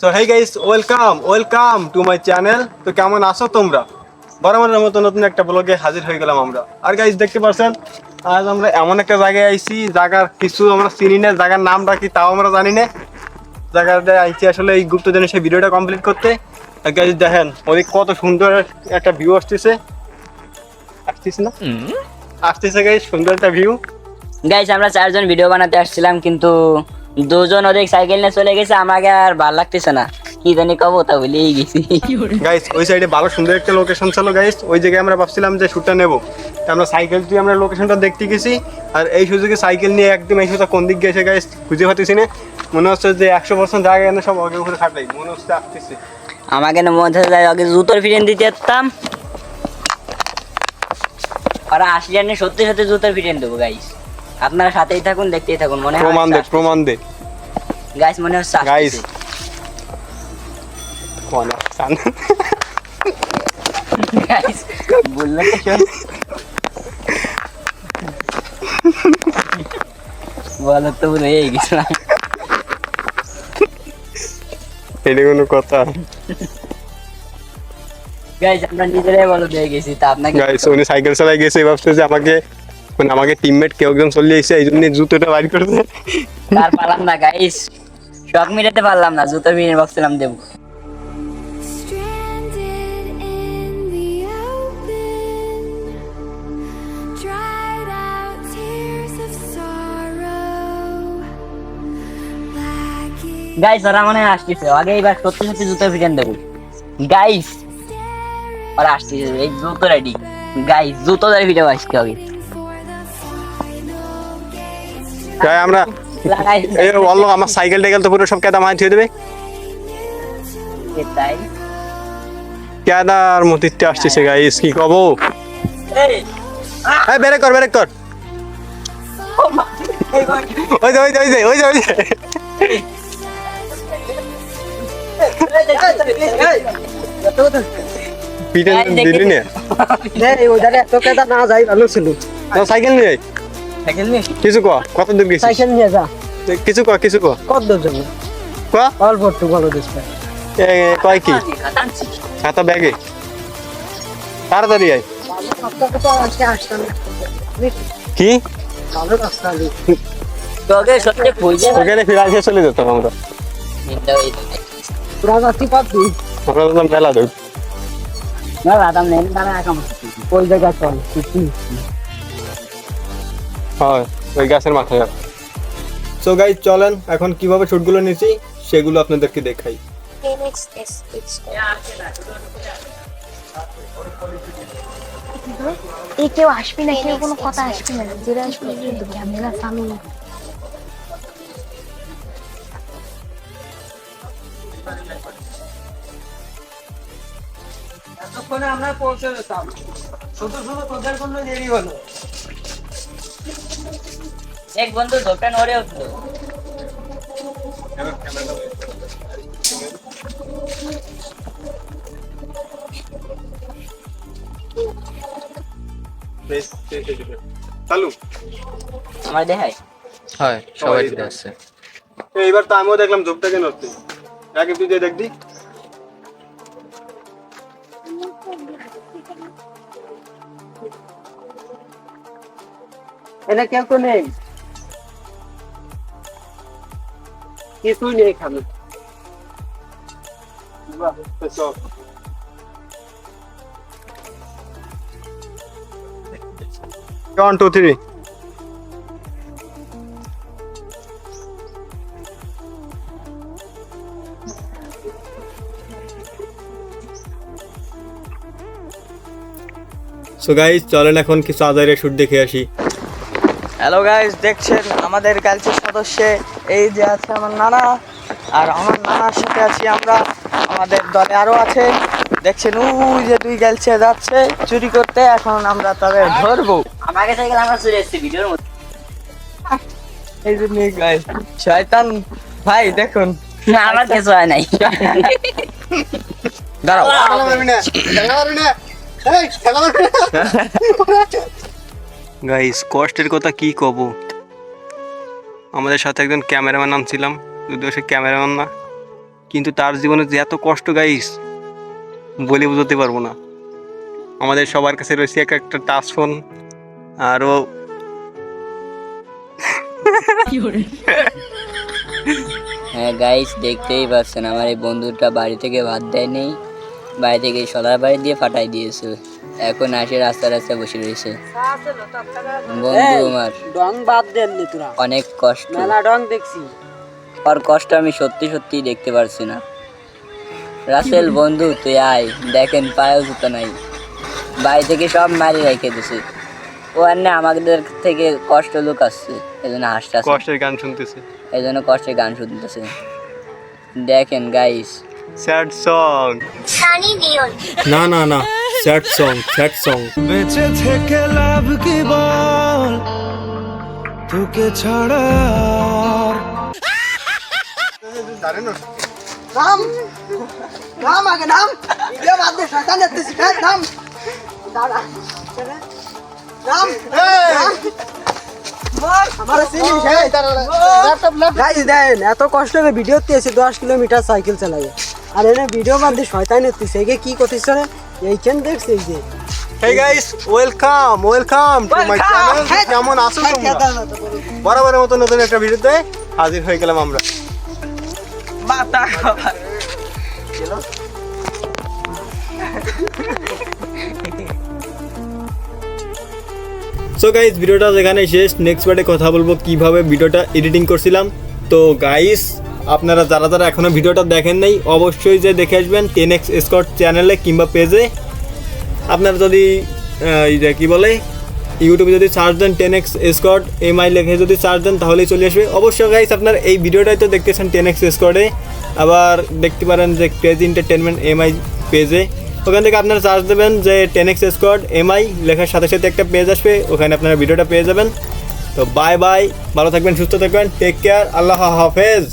So hey guys, welcome to my channel. তো কেমন আছো তোমরা? বরাবরের মতো নতুন একটা ব্লগে হাজির হয়ে গেলাম আমরা। আর গাইস দেখতে পাচ্ছেন, আজ আমরা এমন একটা জায়গায় আইছি, জায়গার কিছু আমরা চিনি না, জায়গার নামটা কি তাও আমরা জানি না। জায়গাটা আইছি আসলে এই গুপ্ত জিনিসের ভিডিওটা কমপ্লিট করতে। আর গাইস দেখেন ওদিক কত সুন্দর একটা ভিউ আসতেছে না, আসতেছে গাইস, সুন্দর একটা ভিউ। গাইস আমরা চারজন ভিডিও বানাতে আসছিলাম, কিন্তু দুজন ওদিক সাইকেল নিয়ে চলে গেছে। আমাকে আর ভালো লাগতেছে না, কি জানি কব, তা ভুলেই গেছি। গাইস ওই সাইডে ভালো সুন্দর একটা লোকেশন ছিল গাইস, ওই জায়গায় আমরা ভাবছিলাম যে শ্যুটটা নেবো। আমরা সাইকেল দিয়ে আমরা লোকেশনটা দেখতে গেছি, আর এই সুযোগে সাইকেল নিয়ে একদম এই সুযোগ কোন দিক গেছে গাইস খুঁজে পাচ্ছি না। মনে হচ্ছে যে 100% জায়গা এনে সব আগে উপরে খাটাই মনে হচ্ছে আসতেছে। আমাকে না মনে হচ্ছে আগে জুতোর ফিরেন দিতে যেতাম, আর আসলে আমি সত্যি সত্যি জুতোর ফিরেন দেবো। গাইস আপনারা সাথেই থাকুন, দেখতেই থাকুন। মনে হয় প্রমাণ দে গাইস, মনে হচ্ছে গাইস। গাইস বললে তো শোন, বলো তো ভুলে গেছিলাম। এটা কোনো কথা? গাইস আমরা নিজেরাই বলো দিয়ে গেছি, তা আপনাকে গাইস উনি সাইকেল চালাই গেছে, ভাবছে যে আমাকে টিমমেট কেউ একজন চলে এসেছে, এই জন্য জুতোটা বাইর করছে। আর পারলাম না গাইস, শখ মিটাতে পারলাম না, জুতো ফিরে ভাবছিলাম দেবো। Stranded in the open, dried out tears of sorrow, lacking guys ওরা মনে হয় আসতেছে, আগে এবার সত্যি সত্যি জুতো ফিরেন দেবো। গাইস ওরা আসতেছে, এই জুতো রেডি। গাইস জুতো ধরে ভিডিও আসতে হবে। for the final gates to তাই আমরা এই বললো আমার সাইকেল টাইকেল তো পুরো সব কেদা মাই থিয়ে দেবে। তাই কেদার মতিতে আসতেছে গাইস, কি কব? এই ব্রেক কর ওই যে পিটে দিলি না ওইধারে এত কেদা না যাই ভালো ছিল। সাইকেল নিয়ে সাইকেল নিয়ে কিছু ক, কত দূর গেছিস? সাইকেল নিয়ে যা, কিছু ক কত দূর জন্য ক অল্প একটু ভালো দিচ্ছে। কয় কি খাতা ব্যাগে তাড়াতাড়ি আয়। কি ভালো রাস্তা তোকে সত্যি খুঁজে ওখানে ফিরে আসে চলে যেতাম আমরা। পুরা রাস্তি পাবি আমরা বললাম মেলা ধর না রাতাম নেই, দাঁড়া একা ওই জায়গায় চল। হয় ওই গাছের মাথায়। সো গাইস চলেন এখন কিভাবে শুটগুলো নিয়েছি সেগুলো আপনাদেরকে দেখাই। এই কেউ আসবি না, কেউ কোনো কথা আসবি না, যেটা আসবে ক্যামেরা চালু। এতক্ষণে আমরা পৌঁছে যেতাম, শুধু তোদের জন্য দেরি হলো। এক বন্ধু দোকান ওরে উঠলো। চালু আমার দেখাই হয় সবাই দিতে আসছে। এইবার তো আমিও দেখলাম ঝোপটাকে নড়তে, আগে তুই যে দেখবি। এটা কেউ তো নেই, কিছুই নেই এখানে। One, two, three. So guys চলেন এখন কিছু আজাইরের শুট দেখে আসি। হ্যালো গাইস, দেখছেন আমাদের গার্লসের সদস্য এই যে আছে আমার নানা, আর আমার নানার সাথে আছি আমরা। আমাদের দলে আরো আছে, দেখছেন ওই যে দুই গার্লসে যাচ্ছে চুরি করতে, এখন আমরা তাদের ধরবো। আমাকে সাইকেল আমরা চলে এসেছি ভিডিওর মধ্যে। এই যে নিয়ে গাইস শয়তান ভাই দেখুন। না আমার কিছু হয় নাই। দাঁড়াও, গাইস কষ্টের কথা কি কব, আমাদের সাথে একজন ক্যামেরাম্যান আনছিলাম, যদিও সে ক্যামেরাম্যান না, কিন্তু তার জীবনে যে এত কষ্ট গাইস বলে বোঝাতে পারবো না। আমাদের সবার কাছে রয়েছে একটা টাচ ফোন, আরও হ্যাঁ গাইস, দেখতেই পাচ্ছেন আমার এই বন্ধুটা বাড়ি থেকে ভাত দেয়নি, বাড়ি থেকে সদার বাড়ি দিয়ে ফাটাই দিয়েছে। এখন আসে রাস্তায় রাস্তায় বসে রয়েছে। বন্ধু আমার ডং বাদ দেন নি তোরা, অনেক কষ্ট, মেলা ডং দেখছি। আর কষ্ট আমি সত্যি সত্যি দেখতে পারছি না। রাসেল বন্ধু তুই আয়, দেখেন পায়েও জুতো নাই, বাড়ি থেকে সব মারি রেখে দিছে। ও আর না আমাদের থেকে কষ্ট লুকাচ্ছে, এই জন্য হাসতেছে, কষ্টের গান শুনতেছে। এই জন্য কষ্টের গান শুনতেছে। দেখেন গাইস, স্যাড সং, না না না, স্যাড সং, স্যাড সং। বেঁচে থেকে লাভ কি বল, তোকে ছাড়া নাম নাম আগে নাম, ভিডিও বাদ দে, শয়তান দেখতেছিস। নাম দাঁড়া, নাম গাইস দেন, এত কষ্ট করে ভিডিও দিয়েছে, 10 কিলোমিটার সাইকেল চালাই, আর এনে ভিডিও বাদ দিয়ে শয়তান দেখতেছে। একে কি করতেছ রে? এইখান দেখছিস এই যে Hey guys, welcome to my channel. কেমন আছো তোমরা? বরাবরের মতো নতুন একটা ভিডিওতে হাজির হয়ে গেলাম আমরা। মাথা খাবার সো গাইস, ভিডিওটা যেখানে শেষ, নেক্সট পার্টে কথা বলবো কিভাবে ভিডিওটা এডিটিং করছিলাম। তো গাইস, আপনারা যারা যারা এখনো ভিডিওটা দেখেন নাই অবশ্যই যে দেখে আসবেন 10x স্কট চ্যানেলে কিংবা পেজে। আপনারা যদি কি বলে ইউটিউবে যদি সার্চ দেন 10x স্কট এমআই লিখে যদি সার্চ দেন তাহলেই চলে আসবে। অবশ্যই গাইস, আপনার এই ভিডিওটাই তো দেখতেছেন 10x স্কটে, আবার দেখতে পারেন যে ক্রেজি এন্টারটেনমেন্ট এমআই পেজে। ওখান থেকে আপনারা সার্চ দেবেন যে 10x স্কট এমআই লেখার সাথে সাথে একটা পেজ আসবে, ওখানে আপনারা ভিডিওটা পেয়ে যাবেন। তো বাই বাই, ভালো থাকবেন, সুস্থ থাকবেন, টেক কেয়ার, আল্লাহ হাফেজ।